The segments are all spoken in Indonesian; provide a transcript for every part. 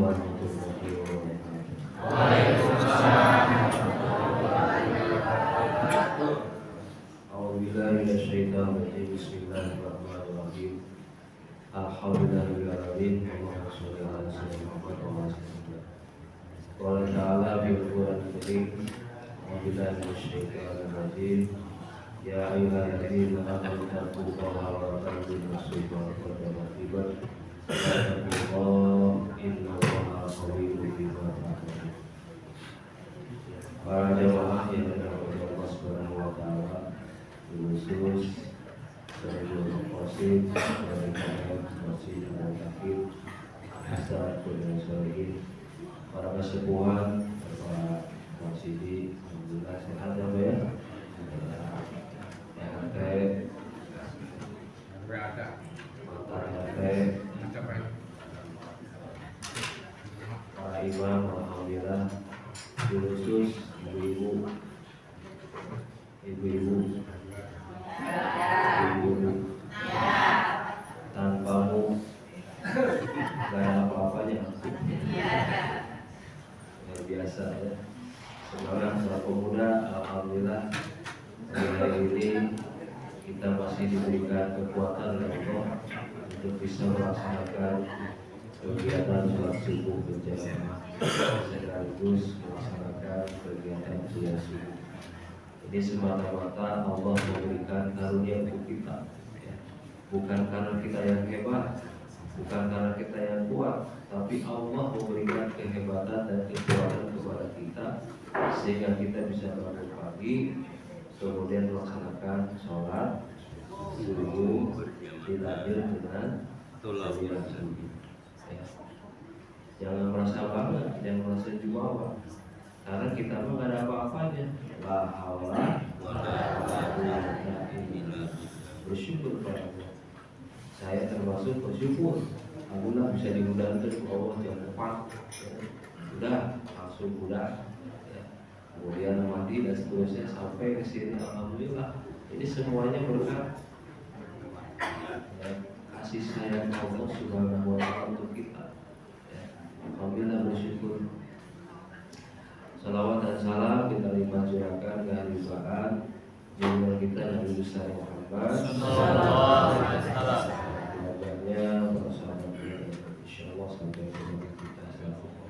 warahmatullahi wabarakatuh. Waalaikumsalam warahmatullahi wabarakatuh. A'udzubillahi minasyaitonir rajim. Bismillahirrahmanirrahim. Alhamdulillahirabbil alamin. Allahumma shalli ala sayyidina Muhammad wa ala alihi. Qala ta'ala fil Qur'anil karim. A'udzubillahi minasyaitonir rajim. Ya ayyuhalladzina amanu taqullaha wa taqu nafsan ma qaddamat lighad. Wattaqullaha innallaha khabirum bima ta'malun. Para jamaah yang dirahmati Allah Subhanahu wa taala, khusus seluruh qasid dari Masjid Al-Takir, Ustaz dan Solihin, para kesepuhan, para masjidi, alhamdulillah sehat ya Pak ya. Para imam, alhamdulillah, khusus ibu-ibu, tanpamu gak ada apa-apanya. Ya, biasa ya. Sekarang para pemuda, alhamdulillah, hari ini kita masih diberikan kekuatan oleh Allah untuk bisa melaksanakan kegiatan sholat subuh berjamaah sekaligus melaksanakan kegiatan kuliah subuh. Ini semata-mata Allah memberikan karunia untuk kita, ya. Bukan karena kita yang hebat, bukan karena kita yang kuat, tapi Allah memberikan kehebatan dan kekuatan kepada kita sehingga kita bisa bangun pagi, kemudian melaksanakan sholat subuh dilanjut dengan kuliah subuh. Ya. Jangan merasa bangga, jangan merasa jumawa, karena kita mah gak ada apa-apanya. La haula wala quwwata illa billah. Bersyukur pada Allah. Saya termasuk bersyukur. Alhamdulillah bisa diundang ke Allah jam 4. Udah langsung udah. Ya. Kemudian mandi dan seterusnya sampai ke sini, alhamdulillah. Ini semuanya berkat ya, kasih sayang Allah Subhanahu wa taala untuk kita. Ya. Alhamdulillah bersyukur. Salawat dan salam kita limpah curahkan kehadiran junjungan kita Nabi besar Muhammad sallallahu alaihi wasallam, keluarganya, para sahabatnya, insyaallah sampai kepada kita selanjutnya.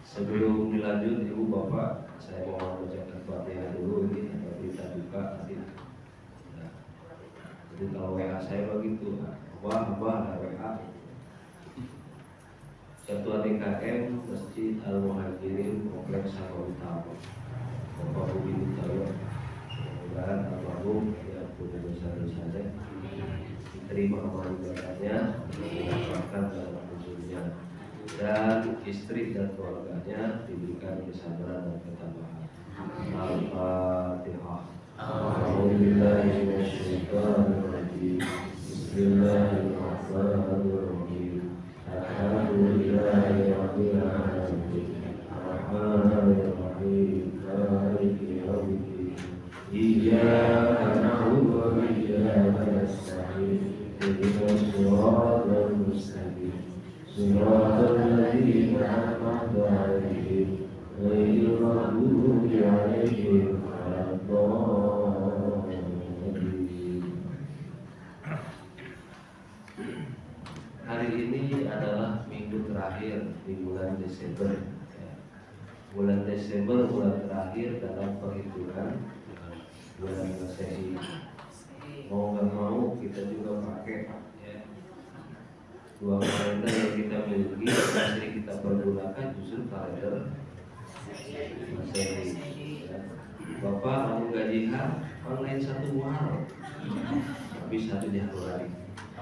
Sebelum dilanjut, Ibu Bapak, saya mau mengucapkan Fatihah dulu. Ini ada berita duka tadi. Nah, jadi kalau WA saya begitu, Abah ada WA. Ketua DKM Masjid Al-Muhajirin Kompleks Sangka Utama, Bapak Budi Butoyo, mudah-mudahan almarhum yang punya dosa-dosanya diterima amal ibadahnya, dilapangkan dalam kuburnya, dan istri dan keluarganya diberikan kesabaran dan ketabahan. Al-Fatihah. A'udzubillahi minasyaitonir rajim. Bismillahirrahmanirrahim. Alhamdulillahi rabbil alamin. Arrahmanir rahim. Maliki yaumiddin. Iyyaka na'budu wa iyyaka nasta'in. Ihdinas siratal mustaqim. Siratal ladzina an'amta 'alaihim ghairil maghdubi 'alaihim waladdallin. Hari ini adalah minggu terakhir di bulan Desember. Bulan Desember bulan terakhir dalam perhitungan bulan Masehi. Mau nggak mau kita juga pakai ya, dua kalender yang kita miliki, yang kita pergunakan justru kalender Masehi. Ya. Bapak mau gajian online 1 Muharram, tapi 1 Januari.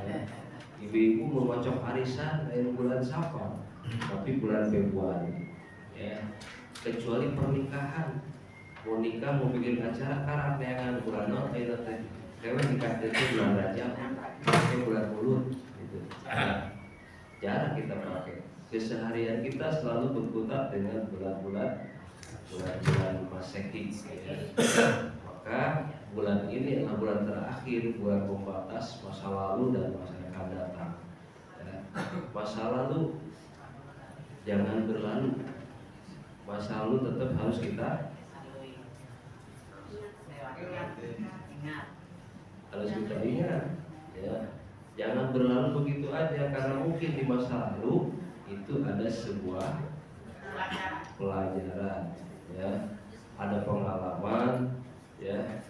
Ya. Ibu-ibu memocok arisan dari bulan Safar, tapi bulan Februari. Ya. Kecuali pernikahan, mau nikah mau bikin acara karena neangan bulan non kayak teh, kayak nikah itu bulan Rajab, pakai bulan Mulut, gitu. Jarang kita pakai. Keseharian kita selalu berkutat dengan bulan-bulan Masehi. Ya. Maka bulan ini adalah bulan terakhir, bulan pembatas masa lalu dan masa yang akan datang. Ya. Masa lalu jangan berlalu. Masa lalu tetap harus kita ingat, ya. Jangan berlalu begitu aja, karena mungkin di masa lalu itu ada sebuah pelajaran, ya. Ada pengalaman, ya.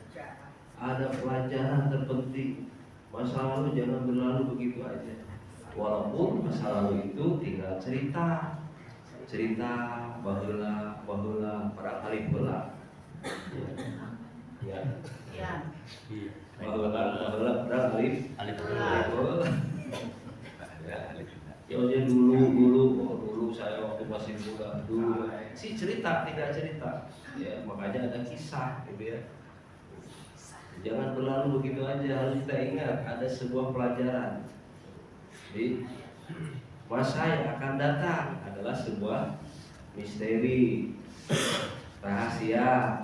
Ada pelajaran terpenting. Masa lalu jangan berlalu begitu aja. Walaupun masa lalu itu tinggal cerita bahula barangkali heula. Ya. Bahula barangkali heula. Ya aja dulu saya waktu masih muda dulu. Tinggal cerita. Ya, makanya ada kisah gitu ya. Jangan berlalu begitu aja, harus kita ingat ada sebuah pelajaran. Jadi masa yang akan datang adalah sebuah misteri, rahasia.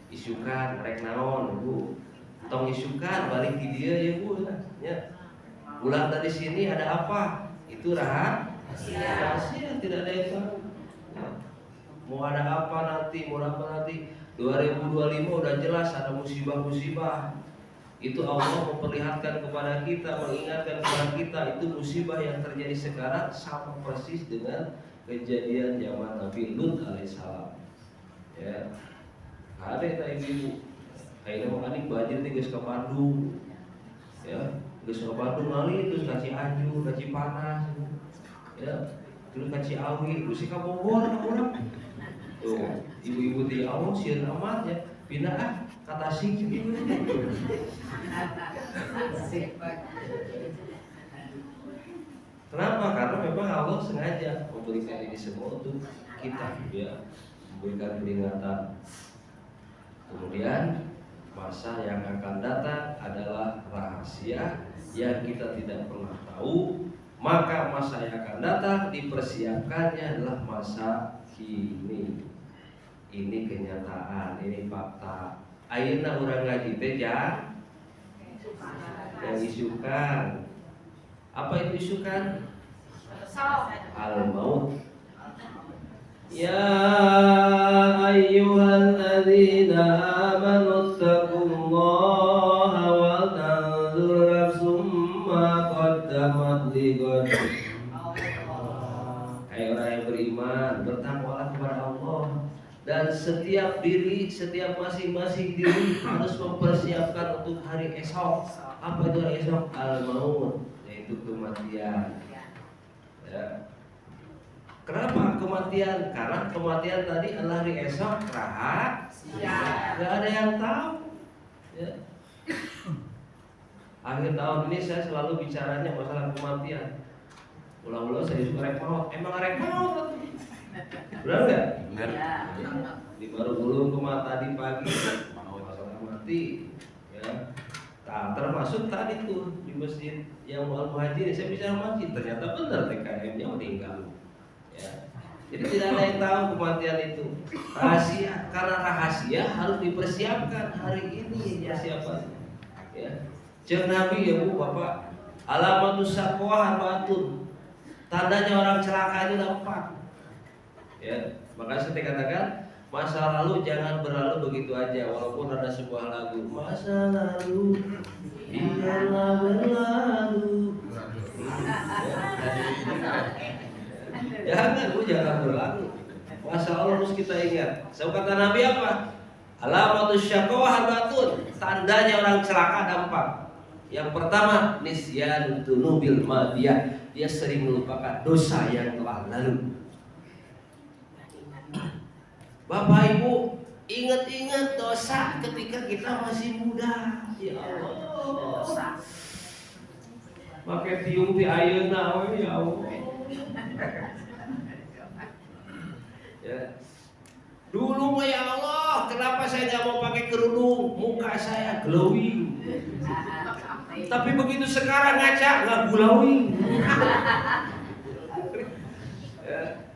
Isukan rek naon Bu, tong isukan balik di dia ya Bu ya. Pulang dari sini ada apa? Itu rahasia, tidak ada yang tahu ya. Mau ada apa nanti, 2025 udah jelas ada musibah-musibah. Itu Allah memperlihatkan kepada kita, mengingatkan kepada kita, itu musibah yang terjadi sekarang sama persis dengan kejadian zaman Nabi Lut alaihissalam. Ya, ada yang ibu, akhirnya mau adik banjir nih guys ke Bandung, ya, guys ke Bandung nali terus kasih anju, kasih panas, ya, terus kasih awi, terus ke Bogor, tuh, ibu-ibu di awal sieun amat ya, pindah kata sih gitu. Kenapa? Karena memang Allah sengaja memberikan ini semua untuk kita, ya, memberikan peringatan. Kemudian masa yang akan datang adalah rahasia yang kita tidak pernah tahu. Maka masa yang akan datang dipersiapkannya adalah masa kini. Ini kenyataan, ini fakta. Ayeuna urang ngaji teh yang isukan. Apa itu isukan? Al-maut. Ya ayyuhalladzina amanu taqullaha wa tanzur nafsum ma qaddamat lighad. Hai orang yang beriman, bertakwalah kepada Allah. Dan setiap masing-masing diri harus mempersiapkan untuk hari esok. Apa itu hari esok? Al-maut, yaitu kematian. Ya. Kenapa kematian? Karena kematian tadi adalah hari esok rahasia. Gak ada yang tahu. Ya. Akhir tahun ini saya selalu bicaranya masalah kematian. Ulang-ulang saya suka repot. Emang repot? Benar nggak? Benar. Di baru belum tadi pagi masalah mati, ya. Nah, termasuk tadi tuh di masjid yang Al-Muhajirin saya bicara masjid, ternyata benar TKM-nya meninggal. Ya. Jadi tidak ada yang tahu kematian itu. Rahasia, karena rahasia harus dipersiapkan hari ini persiapan. Ya. Cek Nabi ya Bu, Bapak, alamatus saqwa harbatun. Tandanya orang celaka itu nampak. Ya, makanya saya katakan masa lalu jangan berlalu begitu aja, walaupun ada sebuah lagu masa lalu biarlah berlalu. Jangan berlalu. Masa lalu harus kita ingat. So kata Nabi apa? Alamatus syaqwa harbatun. Tandanya orang celaka dampak. Yang pertama nisyan dunubil madiyah. Dia sering melupakan dosa yang telah lalu. Bapak Ibu, ingat-ingat dosa ketika kita masih muda. Ya Allah. Pakai tiung di ayeuna we ya Allah. Ya. Dulu mah ya Allah, kenapa saya enggak mau pakai kerudung? Muka saya glowing. Tapi begitu sekarang ngaca enggak glowing. Ya.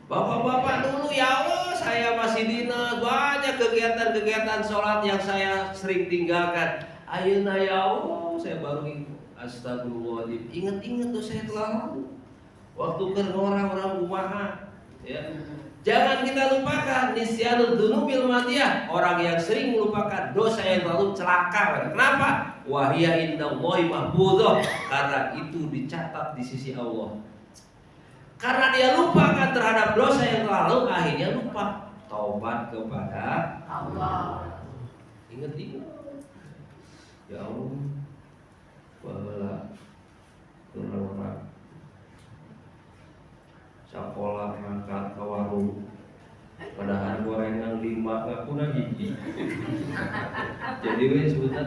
Bapak-bapak dulu ya Allah, saya masih dina banyak kegiatan-kegiatan sholat yang saya sering tinggalkan. Ayeuna ya Allah, saya baru astagfirullahaladzim. Ingat-ingat tuh saya telah lalu. Waktu keur orang-orang kumaha, ya. Jangan kita lupakan nisyanul dzunubil madiyah, orang yang sering melupakan dosa yang lalu celaka. Kenapa? Wahia indallahi mahfudzoh, karena itu dicatat di sisi Allah. Karena dia lupakan terhadap dosa yang lalu, akhirnya lupa taubat kepada Allah. Ingat. Ya Allah, baheula orang sekolah ngangkat ke warung, padahal gorengan 5 ngakuna hiji. Jadi we sebutna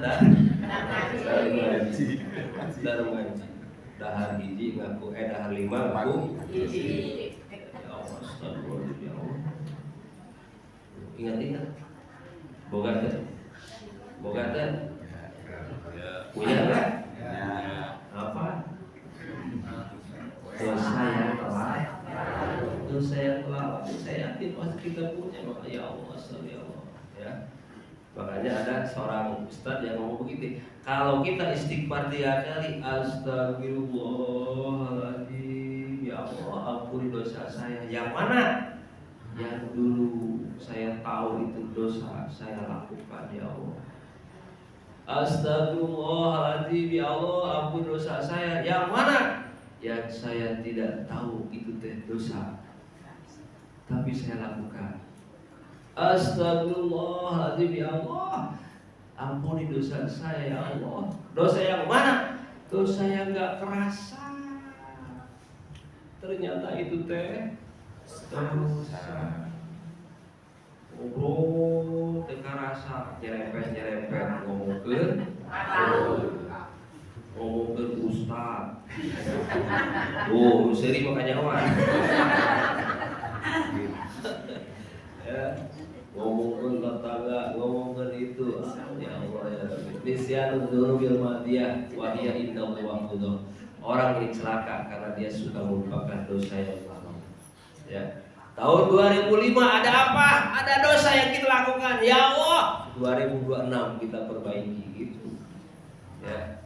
dahar hiji ngaku dahar 5 ngaku hiji. Ya Allah, astagfirullahaladzim, ya Allah. Ingat. Boga teh. Punya enggak? Apa? Dosa yang telah saya yakin pasti kita punya. Maka ya Allah, astagfirullah, ya. Makanya ada seorang ustadz yang ngomong begitu, kalau kita istighfar 3 kali, astagfirullahaladzim, ya Allah ampuni dosa saya. Yang mana? Yang dulu saya tahu itu dosa saya lakukan, ya Allah. Astagfirullahaladzim, ya Allah ampuni dosa saya. Yang mana? Yang saya tidak tahu itu dosa, tapi saya lakukan. Astagfirullahaladzim, ya Allah ampuni dosa saya, ya Allah. Dosa yang mana? Dosa yang gak kerasa. Ternyata itu dosa. Ngobrol teka rasa, nyerempet ngomongkeun ustad. Oh, seri makanya kawan. Ya, ngomongkeun tetangga, ngomongkeun itu. Ya Allah, ya Rabbi. Nisyanul dzunubil madiyah wa hiya indallahi mahfudzoh. Orang yang celaka karena dia suka melupakan dosa yang lalu. Ya. Tahun 2005 ada apa? Ada dosa yang kita lakukan. Ya Allah, 2026 kita perbaiki gitu. Ya.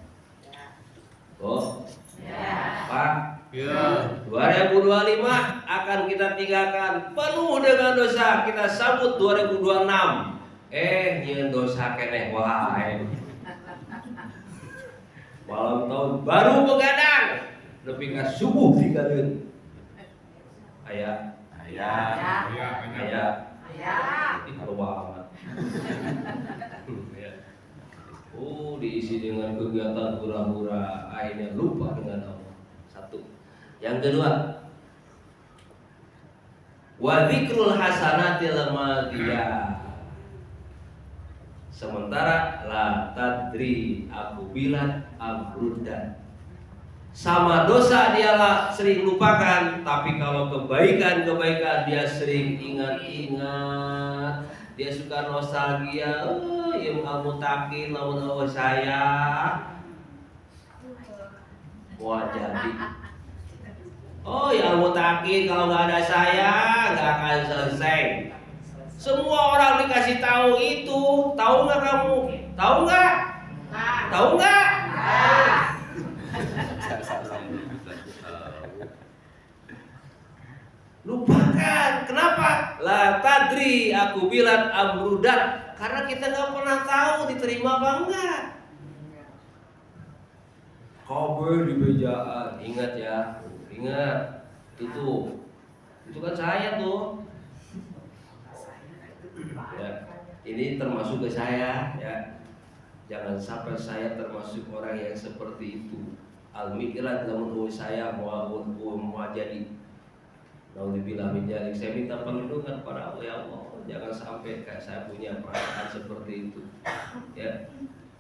Oh. Ya. Pak. Ya. 2025 akan kita tinggalkan penuh dengan dosa. Kita sambut 2026. Nyeun dosa keneh wae. Malam tahun baru begadang, nepi ka subuh tinggalin. Aya. Itu banget. Oh, diisi dengan kegiatan hura-hura, akhirnya lupa dengan Allah. Satu. Yang kedua, wa dzikrul hasanatil madiyah. Sementara la tadri akubilat amrudan. Sama dosa dialah sering lupakan, tapi kalau kebaikan dia sering ingat-ingat. Dia suka nostalgia. Yang al-mutakin lawan Allah saya. Wah jadi. Oh ya al-mutakin kalau nggak ada saya nggak akan selesai. Semua orang dikasih tahu itu. Tahu nggak kamu? Tahu nggak? Tahu nggak? Lupakan. Kenapa? La tadri aku bilang amrudat. Karena kita nggak pernah tahu diterima apa enggak. Kabel di bejaan. Ingat ya. Ingat. Itu kan saya tuh. Ya. Ini termasuk ke saya ya. Jangan sampai saya termasuk orang yang seperti itu. Al-mikirat lamun saya mau jadi. Nauzubillah min dzalik. Saya minta perlindungan pada Allah, ya Allah. Jangan sampai saya punya perasaan seperti itu. Ya.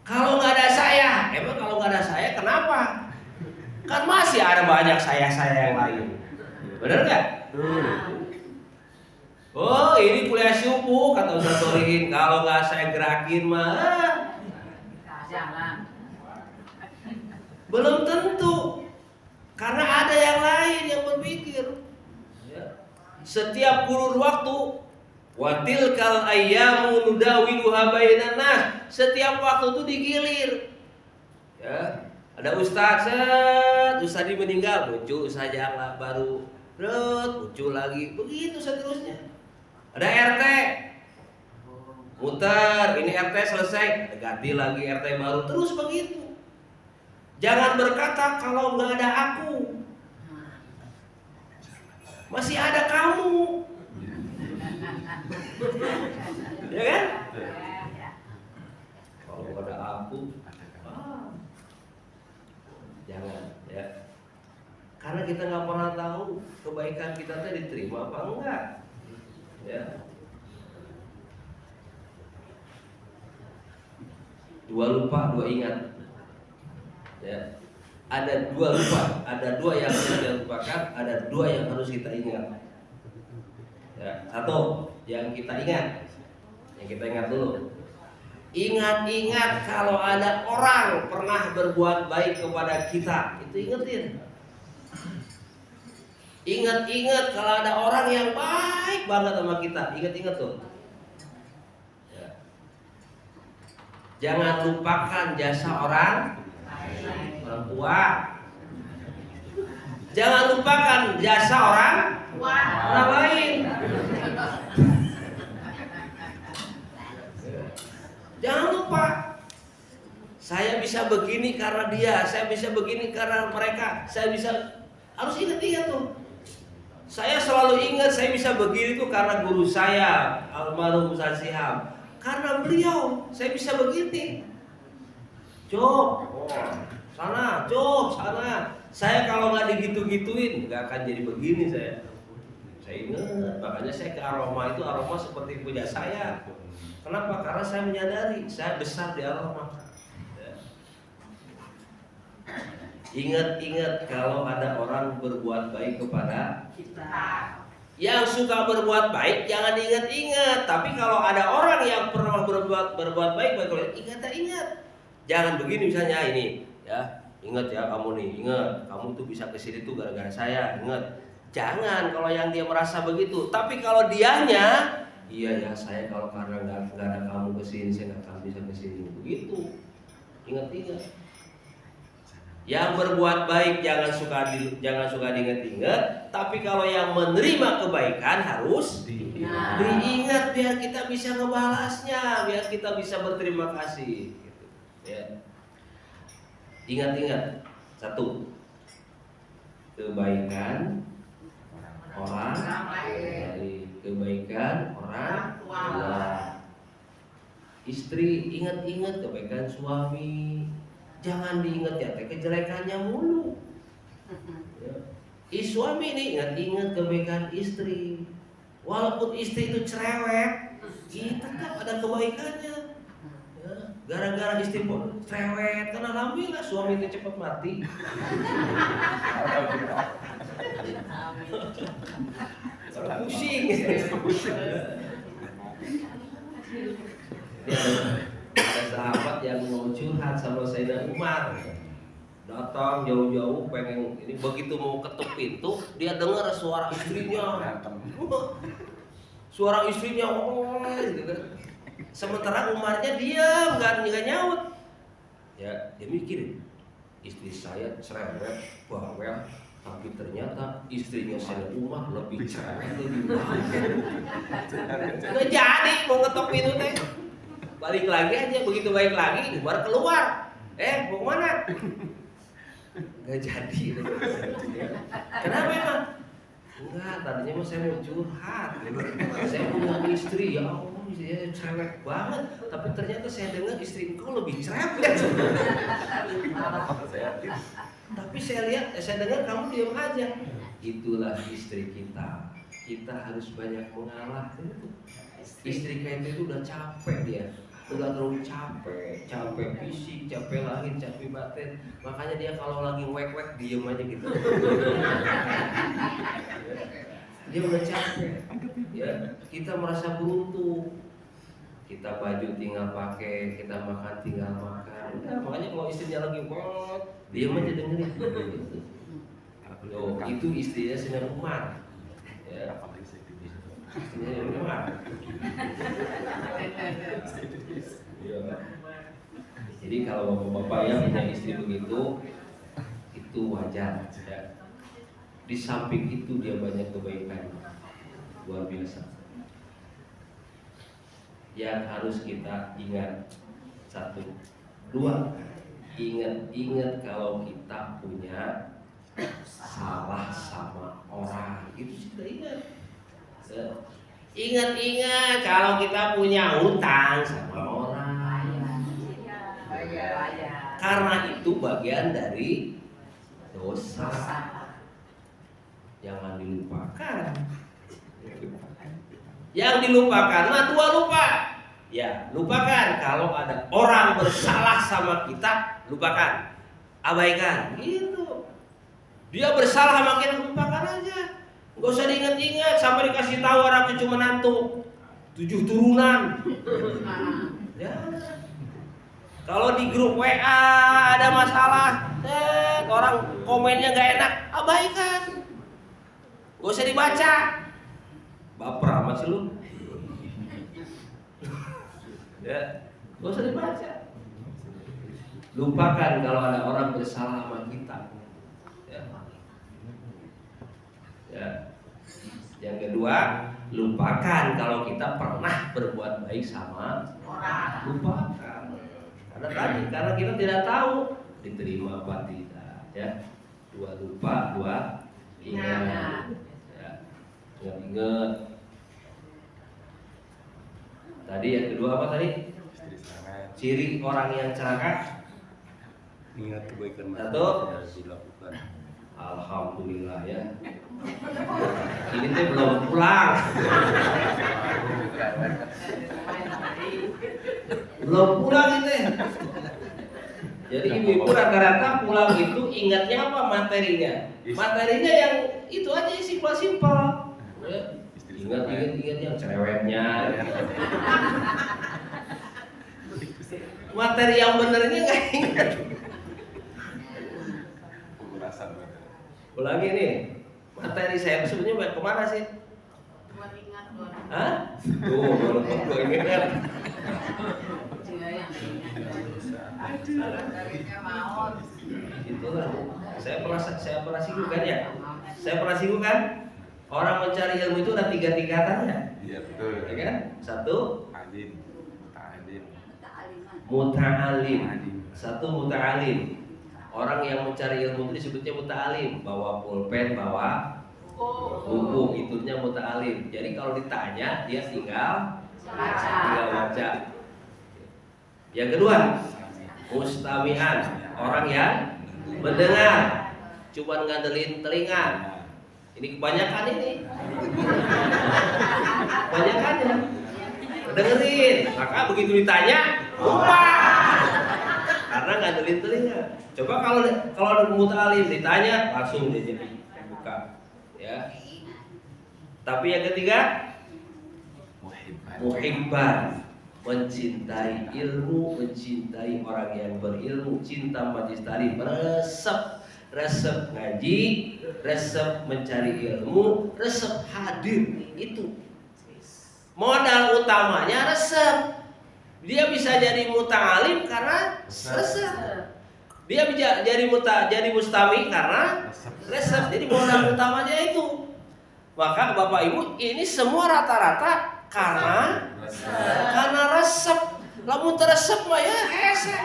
Kalau nggak ada saya, emang kalau nggak ada saya kenapa? Kan masih ada banyak saya yang lain. Benar nggak? Oh, ini kuliah subuh kata Ustaz Solihin. Kalau nggak saya gerakin mah, jangan. Belum tentu, karena ada yang lain yang berpikir. Setiap kurun waktu, watil kal ayyamu nudawiluha bainan nas. Setiap waktu itu digilir. Ya, ada ustaz Ustadi meninggal, muncul Ustaz yang baru, muncul lagi, begitu seterusnya. Ada RT, muter, ini RT selesai, ganti lagi RT baru, terus begitu. Jangan berkata kalau nggak ada aku, masih ada kamu, ya kan? Kalau nggak ada aku, jangan ya. Karena kita nggak pernah tahu kebaikan kita tadi diterima apa enggak, ya. Dua lupa, dua ingat. Ya. Ada dua lupa, ada dua yang harus kita lupakan, ada dua yang harus kita ingat. Ya. Satu, yang kita ingat dulu. Ingat-ingat kalau ada orang pernah berbuat baik kepada kita, itu ingetin. Ingat-ingat kalau ada orang yang baik banget sama kita, ingat-ingat tuh. Jangan lupakan jasa orang tua. Jangan lupakan jasa orang lain. Jangan lupa. Saya bisa begini karena dia, saya bisa begini karena mereka, saya bisa, harus ingat-ingat tuh. Saya selalu ingat saya bisa begini tuh karena guru saya, almarhum Ustaz Sihab. Karena beliau, saya bisa begini. Job, sana. Saya kalau nggak digitu-gituin, nggak akan jadi begini saya. Saya ingat, makanya saya ke aroma itu, aroma seperti punya saya. Kenapa? Karena saya menyadari, saya besar di aroma. Ingat-ingat kalau ada orang berbuat baik kepada kita. Yang suka berbuat baik jangan ingat-ingat, tapi kalau ada orang yang pernah berbuat baik, ingat. Jangan begini misalnya ini, ya. Ingat ya kamu nih, ingat kamu tuh bisa kesini tuh gara-gara saya, ingat. Jangan kalau yang dia merasa begitu, tapi kalau dianya, iya ya saya kalau karena nggak ada kamu kesini saya nggak akan bisa kesini, begitu. Ingat-ingat. Yang berbuat baik jangan suka diingat-ingat, tapi kalau yang menerima kebaikan harus diingat biar kita bisa ngebalasnya, biar kita bisa berterima kasih. Gitu. Ya. Ingat-ingat, satu, kebaikan orang dari kebaikan orang tua. Istri ingat-ingat kebaikan suami. Jangan diingat ya kejelekannya mulu. Ya. Suami ini ingat-ingat kebaikan istri. Walaupun istri itu cerewet, tetap ada kebaikannya. Ya. Gara-gara istri pun cerewet, karena alhamdulillah suami itu cepat mati. Pusing. Ada sahabat yang mau curhat sama Sayyidina Umar, datang jauh-jauh pengen ini, begitu mau ketuk pintu dia dengar suara istrinya, gitu kan. Sementara Umarnya diam nggak nyaut, ya dia mikir istri saya cerewet bawel, tapi ternyata istrinya Sayyidina Umar lebih cerewet lebih bawel. Nggak jadi mau ngetok pintu teh. Balik lagi aja, begitu balik lagi, Umar keluar. Mau kemana? Gak jadi. Kenapa emang? Enggak, tadinya mah saya mau curhat. Saya punya istri, ya Allah, istrinya cerewet banget. Tapi ternyata saya dengar istri engkau lebih cerewet. Tapi saya dengar kamu diam aja. Itulah istri kita. Kita harus banyak mengalah. Istri kita itu udah capek dia. Udah terlalu capek fisik, capek lahir, capek batin. Makanya dia kalau lagi wek-wek diem aja gitu. Dia udah capek. Ya, kita merasa beruntung. Kita baju tinggal pakai, kita makan tinggal makan. Udah, makanya kalau istrinya lagi wek, diem aja dengerin. Gitu. Itu istrinya Sayyidina Umar. Ya. Jadi kalau bapak-bapak yang punya istri begitu, itu wajar ya. Di samping itu dia banyak kebaikan luar biasa yang harus kita ingat. 1, 2, ingat kalau kita punya salah sama orang, itu sudah ingat. Ingat kalau kita punya hutang sama orang, karena itu bagian dari dosa. Jangan dilupakan. Yang dilupakan mah 2 lupa. Ya, lupakan kalau ada orang bersalah sama kita, lupakan, abaikan. Gitu. Dia bersalah sama kita, lupakan aja. Gak usah diingat-ingat sampai dikasih tahu orang cucu menantu 7 turunan. Ya. Kalau di grup WA ada masalah, orang komennya gak enak, abaikan. Gak usah dibaca. Baper amat sih lu. Ya, gak usah dibaca. Lupakan kalau ada orang bersalah sama kita. Ya. Ya. Yang kedua, lupakan kalau kita pernah berbuat baik sama orang. Lupakan. Karena kita tidak tahu diterima apa tidak. Ya. 2 lupa, 2 ingat. Ya. Ingat. Tadi yang kedua apa tadi? Ciri orang yang celaka. Ingat kebaikan Satu. harus dilakukan. Alhamdulillah ya. Ini teh belum pulang. Belum pulang ini. Jadi ibu-ibu rata-rata pulang itu ingatnya apa materinya? Materinya yang itu aja simpel-simpel. Ya. Ingat yang cerewetnya. Materi yang benernya nggak ingat. Ulangi nih, materi saya sebenarnya kemana sih? Buat ingat loh. Hah? Tuh, gue ingat. Itulah. Saya pernah singgung kan ya? Saya pernah singgung kan? Orang mencari ilmu itu ada 3 tingkatan ya? Iya betul. Ya kan? 1, Alim, muta'alim. 1 muta'alim. Orang yang mencari ilmu itu disebutnya muta'alim. Bawa pulpen, bawa buku, itunya muta'alim. Jadi kalau ditanya dia tinggal baca. Yang kedua, mustami'an. Orang yang mendengar, cuman ngandelin telinga. Ini kebanyakan ini. Kebanyakannya dengerin, maka begitu ditanya lupa karena ngandelin telinga. Coba kalau muta'alim ditanya langsung dia jadi buka, ya. Tapi yang ketiga, muhibban, mencintai ilmu, mencintai orang yang berilmu, cinta majlis tali, resep ngaji, resep mencari ilmu, resep hadir. Itu modal utamanya resep. Dia bisa jadi muta'alim karena resep. Dia bisa jadi mustami karena resep. Jadi modal utamanya itu. Maka Bapak Ibu, ini semua rata-rata karena resep. Lamun teresep mah ya hese.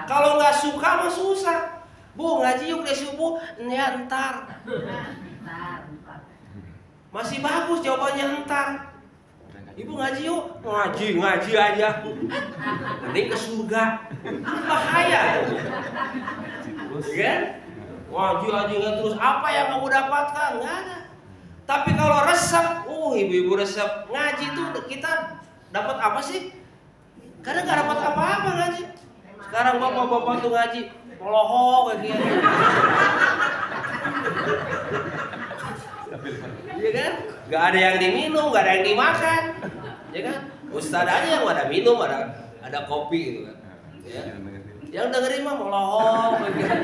Kalau nggak suka mah susah. Bu ngaji yuk deh subuh, ya entar. Masih bagus jawabannya entar. Ibu ngaji yuk, ngaji aja. Mending ke surga. Bahaya. Kan? Ngaji aja nggak terus. Apa yang kamu dapatkan? Nggak ada. Tapi kalau resep, ibu-ibu resep ngaji tuh kita dapat apa sih? Karena nggak dapat apa-apa ngaji. Sekarang bapak-bapak tuh ngaji melohok kayak gini. Iya kan? Gak ada yang diminum, gak ada yang dimakan, ya kan? Ustadz aja yang ada minum, ada kopi gitu kan. Ya. Yang dengerin mah melohok kayak gini.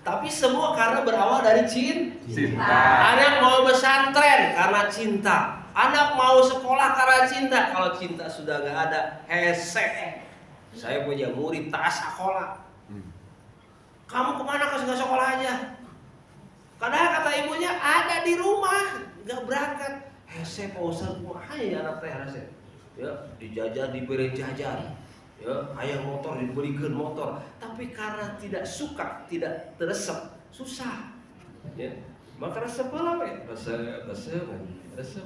Tapi semua karena berawal dari cinta. Anak mau pesantren karena cinta. Anak mau sekolah karena cinta. Kalau cinta sudah gak ada, hesek. Saya punya murid tas sekolah. Kamu kemana? Kau nggak sekolah aja? Karena kata ibunya ada di rumah, nggak berangkat. Hese Pak Ustaz, ya anak teh hese. Ya, dijajar, diberi jajan. Ya, ayah motor diberikan motor. Tapi karena tidak suka, tidak teresep, susah. Ya, maka resep lah, resep.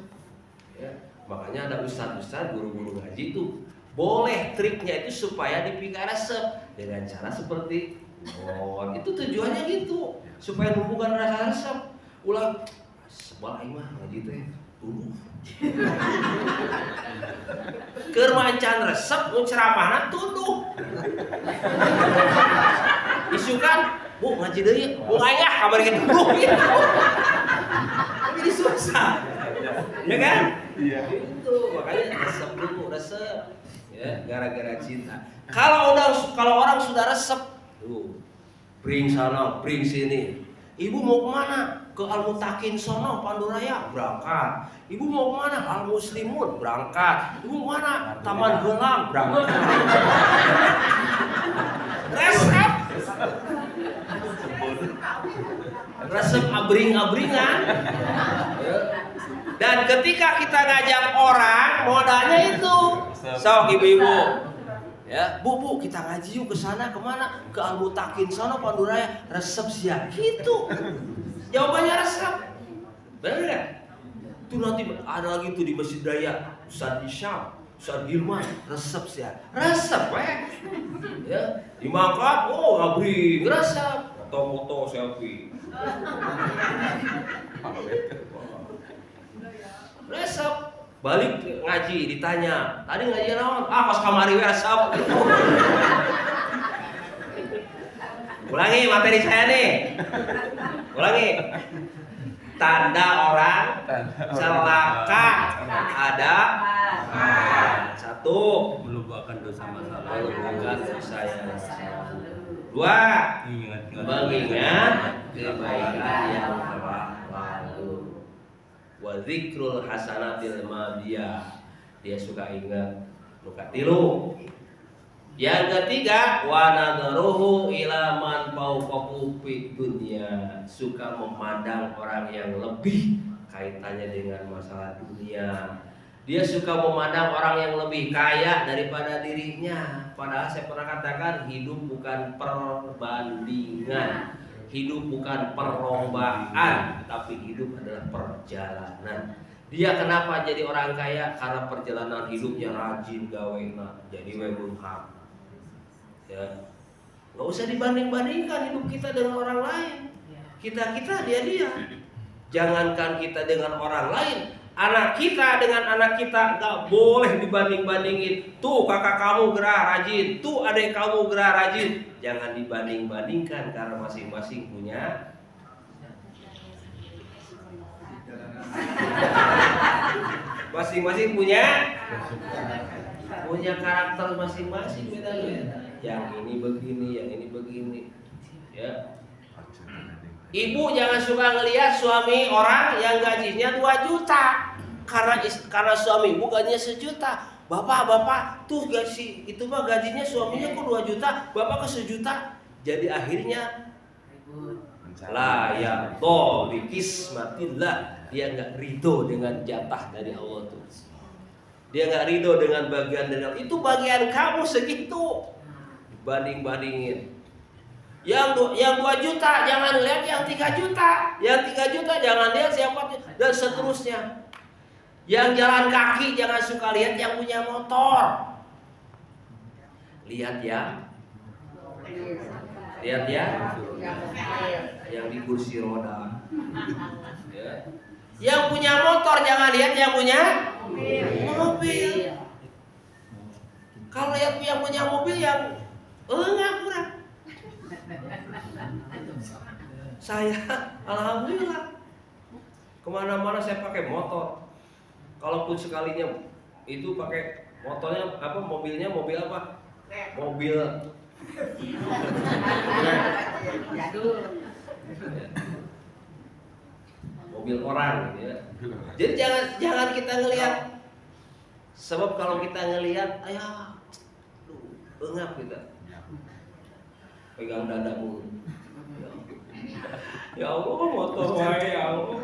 Ya, makanya ada ustaz-ustaz, guru-guru ngaji itu boleh triknya itu supaya dipikir resep dengan cara seperti itu tujuannya gitu supaya numpukan rasa resep. Ulang sebal aing mah ngaji teh tuduh. Keur mancan resep mun ceramahna tuduh. Isukan, Bu ngaji deui, Bu aya kabar gitu gitu. Jadi susah. Ya kan? Iya. Itu makanya resep dulu, resep. Ya, gara-gara cinta. Kalau orang sudah resep, tuh, bring sana, bring sini. Ibu mau kemana? Ke Al-Mutakin sono, Panduraya, berangkat. Ibu mau kemana? Al-Muslimun, berangkat. Ibu mau kemana? Taman Helang, berangkat. Resep. Resep abring-abringan. Dan ketika kita ngajak orang, modalnya itu. Sok ibu-ibu. Ya, Bu, kita ngaji yuk ke sana, kemana? Ke Al-Mutakin sana, Panduraya, resep siap. Gitu. Jawabannya resep. Benar enggak? Itu nanti ada lagi tuh di Masjid Daya, Ustaz Isyam, Ustaz Gilman, resep siap. Resep, ya. Dimangkat, ngabring, resep. Foto-foto selfie. Resep. Balik ngaji ditanya, tadi ngaji naon? Pas kamari we asap. Ulangi materi saya nih. Ulangi. Tanda orang celaka ada satu, melupakan dosa masa lalu. melupakan dosa yang dua, mengingat kebaikan yang telah lalu. Wa dzikrul hasanatil madiyah, dia suka ingat luka tilu. Yang ketiga, wa nadharuhu ila man fawqahu fid dunya, suka memandang orang yang lebih kaitannya dengan masalah dunia. Dia suka memandang orang yang lebih kaya daripada dirinya. Padahal saya pernah katakan hidup bukan perbandingan. Hidup bukan perlombaan, tapi hidup adalah perjalanan. Dia kenapa jadi orang kaya? Karena perjalanan hidupnya rajin gawena, jadi webunham. Ya, nggak usah dibanding-bandingkan hidup kita dengan orang lain. Kita dia. Jangankan kita dengan orang lain, anak kita dengan anak kita nggak boleh dibanding-bandingin. Tuh kakak kamu gerah rajin, tuh adik kamu gerah rajin. Jangan dibanding-bandingkan karena masing-masing punya karakter masing-masing, beda-beda. Yang ini begini, yang ini begini. Ya. Ibu jangan suka ngelihat suami orang yang gajinya 2 juta. Karena suami ibu gajinya 1 juta. Bapak, tuh gaji itu mah gajinya suaminya kok 2 juta, bapak ke 1 juta. Jadi akhirnya la ya to bikismatillah, dia enggak ridho dengan jatah dari Allah tuh. Dia enggak ridho dengan bagian dari Allah. Itu bagian kamu segitu. Banding-bandingin. Yang 2 juta jangan lihat yang 3 juta. Yang 3 juta jangan lihat siapa dan seterusnya. Yang jalan kaki jangan suka lihat yang punya motor. Lihat ya. Yang di kursi roda. Ya. Yang punya motor jangan lihat yang punya mobil. Kalau yang punya mobil yang enggak kurang. Saya alhamdulillah kemana-mana saya pakai motor. Kalaupun sekalinya itu pakai motornya apa, mobilnya mobil apa? Mobil jadul. Mobil orang gitu ya. Jadi jangan kita ngelihat. Sebab kalau kita ngelihat, ayah, engap kita. pegang dada mulu. Ya Allah, motor wae ya Allah.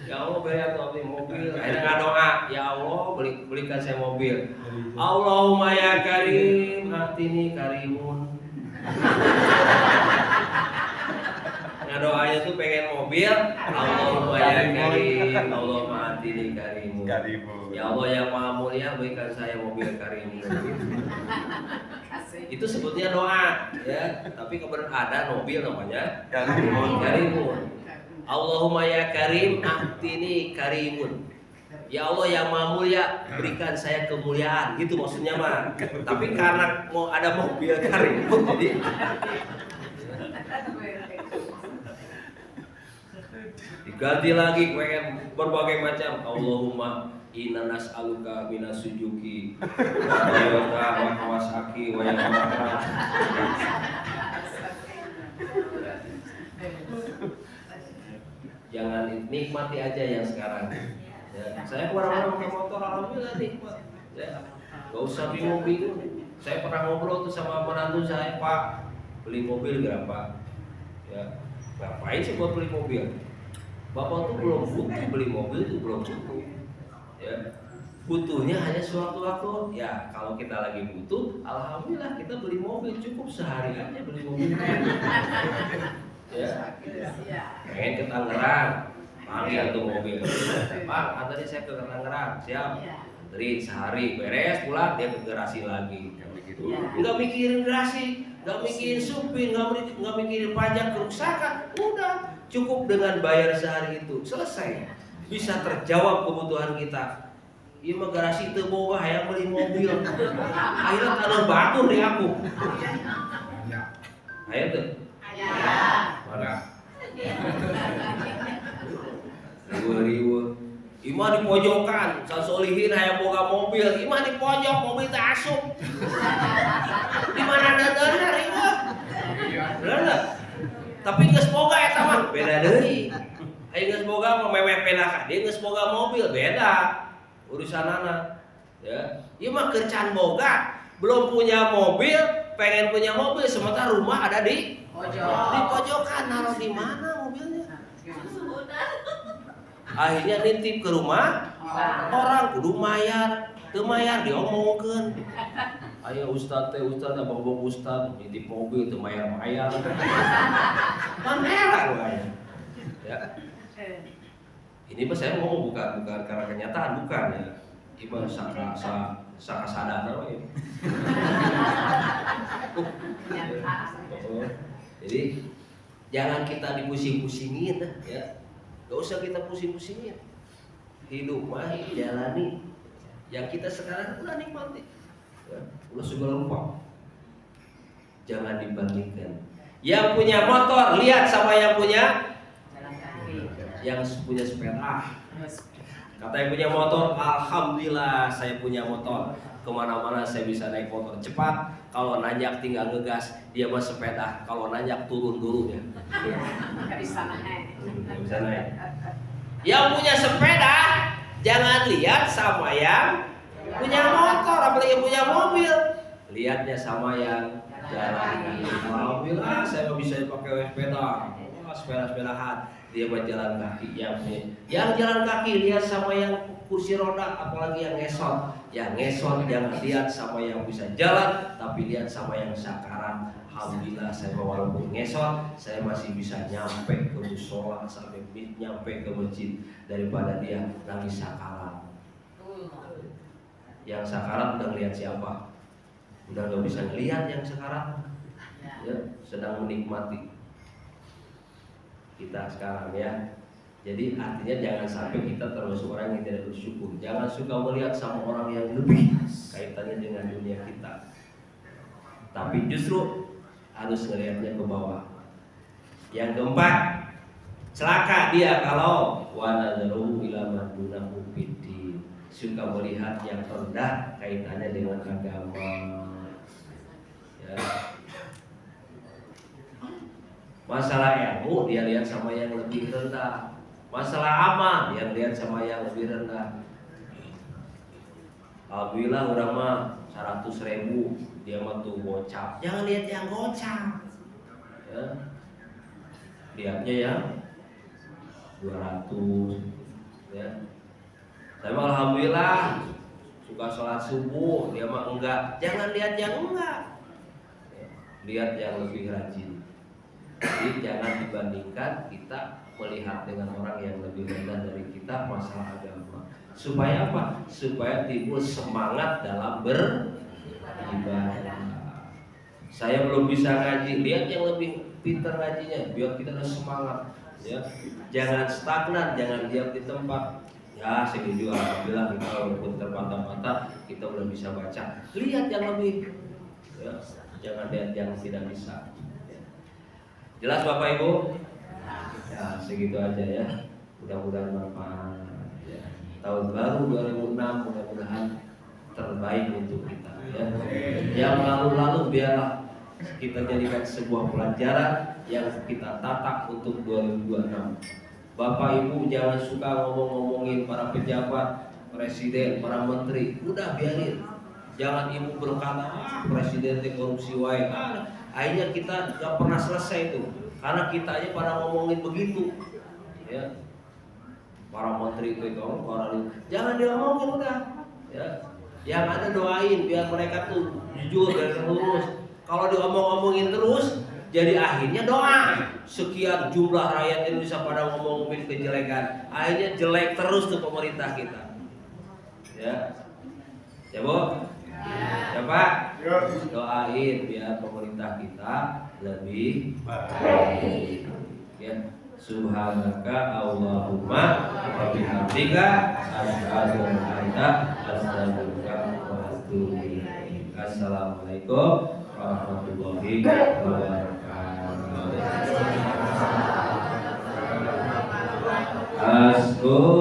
Ya Allah, beri atau beli mobil. Akhirnya doa, ya Allah, belikan saya mobil. Allahumma ya Karim, atini karimun. Nah doanya tuh pengen mobil. Allahumma ya Karim, Allahumma atini karimun. Ya Allah yang Maha Mulia, berikan saya mobil karimun. Itu sebutnya doa, ya. Tapi kebetulan ada mobil namanya karimun. Allahumma ya Karim, atini karimun. Ya Allah yang Maha Mulia, berikan saya kemuliaan. Gitu maksudnya mah. Tapi karena mau ada mobil karimun, jadi diganti lagi pengen berbagai macam. Allahumma inna nas'aluka minas sujuki wa Toyota wa Kawasaki wa Yamaha. Jangan nikmati aja yang sekarang. Ya, saya kemana-mana pakai motor, alhamdulillah nikmat. Ya, gak usah bingung-bingung. Saya pernah ngobrol tuh sama menantu saya, Pak, beli mobil berapa? Ya, ngapain sih buat beli mobil? Bapak tuh belum butuh beli mobil itu belum cukup. Ya, butuhnya hanya suatu waktu. Ya, kalau kita lagi butuh, alhamdulillah kita beli mobil cukup sehari aja beli mobil. Ya, pengen ke Tangerang, panggil tuh mobil. Pak, tadi saya ke Tangerang, siap. Anterin sehari, beres pulang dia ke garasi lagi. Nggak mikirin garasi, nggak mikirin supir, nggak mikirin pajak kerusakan. Udah cukup dengan bayar sehari itu selesai. Bisa terjawab kebutuhan kita. Iya mah garasi teu boga hayang beli mobil. Akhirnya tanah batu deh aku. Ayo tuh. Mana? Riwa-riwa. Imah di pojokan, sasolihin hayang boga mobil. Imah di pojok, mobil tak asup. Di mana dadana riwa? Bener. Tapi geus boga eta mah beda deui. Aing geus boga mah meweh pedah, dia geus boga mobil beda urusanana. Ya, ieu mah keur boga, belum punya mobil, pengen punya mobil sementara rumah ada di pojokan, naruh di mana mobilnya? Akhirnya nitip ke rumah orang kudu mayar, teu mayar diomongkeun. Ayo Ustad teh Ustad abang Ustad nitip mobil teu mayar-mayar. Kan heran wae. Ya. Ini mah saya ngomong bukan karena kenyataan, bukan ya. Ibu saka sadar we. Jadi jangan kita dipusing-pusingin ya. Gak usah kita pusing-pusingin. Hidup mah jalani. Yang kita sekarang udah nikmati. Ya, udah segala rupa. Jangan dibandingkan. Yang punya motor lihat sama yang punya sepeda. Kata yang punya motor, alhamdulillah saya punya motor. Kemana-mana saya bisa naik motor cepat. Kalau nanjak tinggal ngegas, dia mah sepeda. Kalau nanjak turun dulu ya. Nggak bisa naik. Yang punya sepeda, jangan lihat sama yang punya motor, apalagi yang punya mobil. Lihatnya sama yang jalan. Alhamdulillah saya bisa pakai sepeda. Sepeda-sepedahan. Dia berjalan kaki yang jalan kaki lihat sama yang kursi roda, apalagi yang ngesot. Yang ngesot jangan lihat sama yang bisa jalan, tapi lihat sama yang sakaran. Alhamdulillah saya walaupun ngesot, saya masih bisa nyampe ke musola sampai nyampe ke masjid daripada dia lagi sakaran. Yang sakaran udah ngelihat siapa? Udah gak bisa ngelihat yang sakaran. Ya, sedang menikmati kita sekarang ya. Jadi artinya jangan sampai kita termasuk orang yang tidak bersyukur. Jangan suka melihat sama orang yang lebih kaitannya dengan dunia kita. Tapi justru harus melihatnya ke bawah. Yang keempat, celaka dia kalau wanadharu ila madunahu fiddin. Suka melihat yang rendah kaitannya dengan agama. Ya. Masalah ilmu dia lihat sama yang lebih rendah. Masalah amal dia lihat sama yang lebih rendah. Alhamdulillah orang mah 100.000 dia mah tuh gocap. Jangan lihat yang gocap, ya. Lihatnya yang 200, ya. Saya mah alhamdulillah suka sholat subuh, dia mah enggak. Jangan lihat yang enggak, ya. Lihat yang lebih rajin. Jadi jangan dibandingkan kita melihat dengan orang yang lebih rendah dari kita masalah agama. Supaya apa? Supaya timbul semangat dalam beribadah. Saya belum bisa ngaji, lihat yang lebih pintar ngajinya, biar kita ada semangat. Ya, jangan stagnan, jangan diam di tempat. Ya, setuju, alhamdulillah kita walaupun terbata-bata kita belum bisa baca. Lihat yang lebih, ya, jangan lihat yang tidak bisa. Ya. Jelas Bapak Ibu? Ya, segitu aja ya. Mudah-mudahan bermanfaat. Ya. Tahun baru 2006 mudah-mudahan terbaik untuk kita. Ya. Yang lalu-lalu biarlah kita jadikan sebuah pelajaran yang kita tatak untuk 2026. Bapak Ibu jangan suka ngomong-ngomongin para pejabat, presiden, para menteri. Udah biarin. Jangan ibu berkata, presiden teh korupsi wae. Akhirnya kita gak pernah selesai itu. Karena kita aja pada ngomongin begitu. Ya. Para menteri itu jangan diomongin udah. Ya. Yang ada doain biar mereka tuh jujur dan lurus. Kalau diomong-omongin terus, jadi akhirnya doa. Sekian jumlah rakyat Indonesia pada ngomongin kejelekan, akhirnya jelek terus tuh pemerintah kita. Ya, ya Bu, ya Pak, doain biar pemerintah kita lebih baik. Ya, subhanaka Allahumma wa bihamdika asyhadu an la ilaha illa anta wa atubu ilaik. Assalamualaikum warahmatullahi wabarakatuh. Asgo